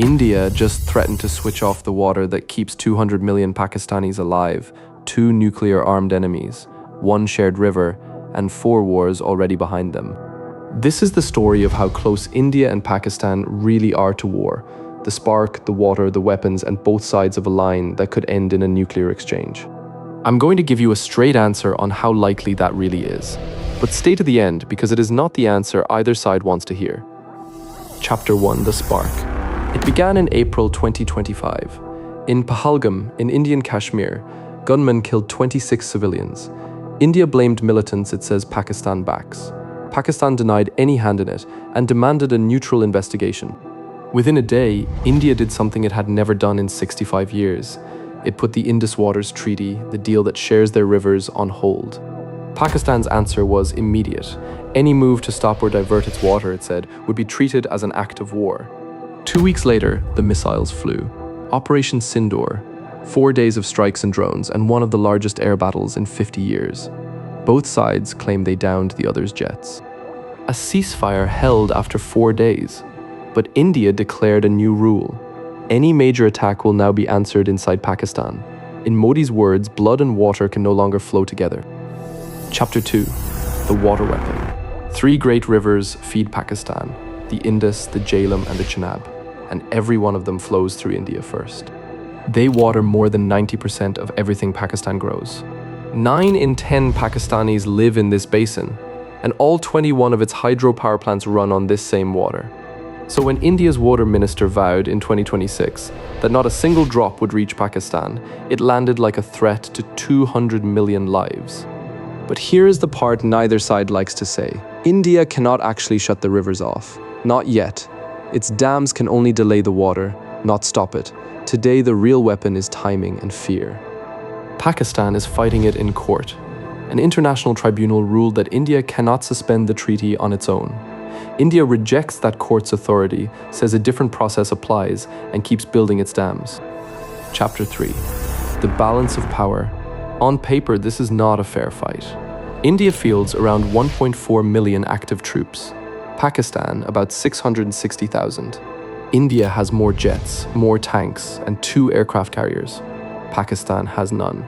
India just threatened to switch off the water that keeps 200 million Pakistanis alive, 2 nuclear-armed enemies, 1 shared river, and 4 wars already behind them. This is the story of how close India and Pakistan really are to war. The spark, the water, the weapons, and both sides of a line that could end in a nuclear exchange. I'm going to give you a straight answer on how likely that really is. But stay to the end because it is not the answer either side wants to hear. Chapter 1, The Spark. It began in April 2025. In Pahalgam, in Indian Kashmir, gunmen killed 26 civilians. India blamed militants it says Pakistan backs. Pakistan denied any hand in it and demanded a neutral investigation. Within a day, India did something it had never done in 65 years. It put the Indus Waters Treaty, the deal that shares their rivers, on hold. Pakistan's answer was immediate. Any move to stop or divert its water, it said, would be treated as an act of war. 2 weeks later, the missiles flew. Operation Sindoor, 4 days of strikes and drones, and one of the largest air battles in 50 years. Both sides claimed they downed the other's jets. A ceasefire held after 4 days, but India declared a new rule. Any major attack will now be answered inside Pakistan. In Modi's words, blood and water can no longer flow together. Chapter 2, The Water Weapon. 3 great rivers feed Pakistan, the Indus, the Jhelum, and the Chenab, and every one of them flows through India first. They water more than 90% of everything Pakistan grows. 9 in 10 Pakistanis live in this basin, and all 21 of its hydropower plants run on this same water. So when India's water minister vowed in 2026 that not a single drop would reach Pakistan, it landed like a threat to 200 million lives. But here's the part neither side likes to say. India cannot actually shut the rivers off. Not yet. Its dams can only delay the water, not stop it. Today, the real weapon is timing and fear. Pakistan is fighting it in court. An international tribunal ruled that India cannot suspend the treaty on its own. India rejects that court's authority, says a different process applies, and keeps building its dams. Chapter 3. The Balance of Power. On paper, this is not a fair fight. India fields around 1.4 million active troops. Pakistan, about 660,000. India has more jets, more tanks, and 2 aircraft carriers. Pakistan has none.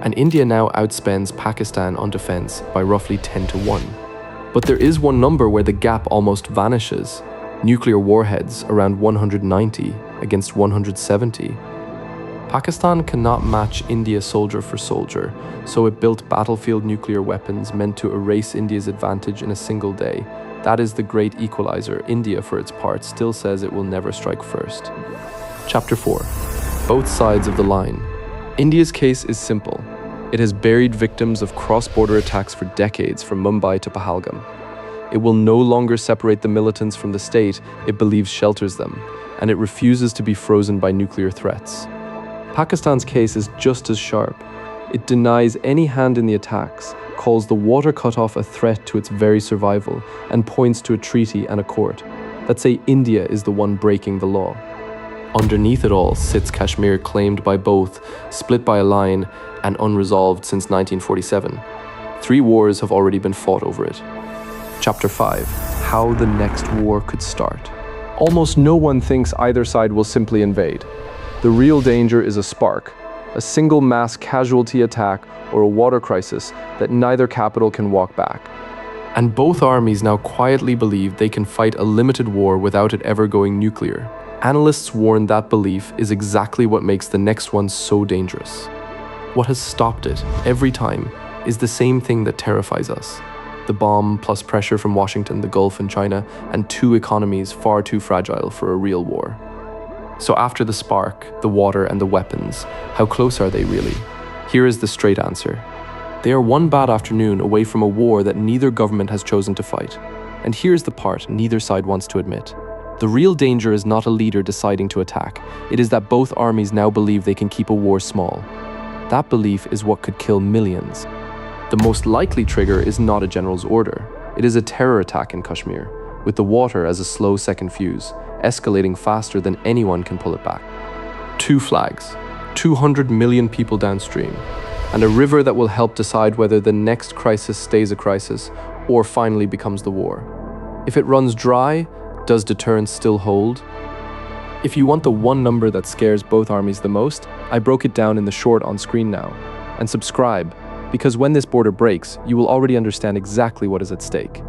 And India now outspends Pakistan on defense by roughly 10 to 1. But there is one number where the gap almost vanishes. Nuclear warheads around 190 against 170. Pakistan cannot match India soldier for soldier, so it built battlefield nuclear weapons meant to erase India's advantage in a single day. That is the great equalizer. India, for its part, still says it will never strike first. Chapter 4. Both sides of the line. India's case is simple. It has buried victims of cross-border attacks for decades from Mumbai to Pahalgam. It will no longer separate the militants from the state it believes shelters them, and it refuses to be frozen by nuclear threats. Pakistan's case is just as sharp. It denies any hand in the attacks, calls the water cutoff a threat to its very survival, and points to a treaty and a court that say India is the one breaking the law. Underneath it all sits Kashmir, claimed by both, split by a line, and unresolved since 1947. 3 wars have already been fought over it. Chapter 5. How the next war could start. Almost no one thinks either side will simply invade. The real danger is a spark, a single mass casualty attack or a water crisis that neither capital can walk back. And both armies now quietly believe they can fight a limited war without it ever going nuclear. Analysts warn that belief is exactly what makes the next one so dangerous. What has stopped it, every time, is the same thing that terrifies us. The bomb plus pressure from Washington, the Gulf, and China, and 2 economies far too fragile for a real war. So after the spark, the water, and the weapons, how close are they really? Here is the straight answer. They are one bad afternoon away from a war that neither government has chosen to fight. And here's the part neither side wants to admit. The real danger is not a leader deciding to attack. It is that both armies now believe they can keep a war small. That belief is what could kill millions. The most likely trigger is not a general's order. It is a terror attack in Kashmir, with the water as a slow second fuse, escalating faster than anyone can pull it back. 2 flags, 200 million people downstream, and a river that will help decide whether the next crisis stays a crisis or finally becomes the war. If it runs dry, does deterrence still hold? If you want the one number that scares both armies the most, I broke it down in the short on screen now. And subscribe, because when this border breaks, you will already understand exactly what is at stake.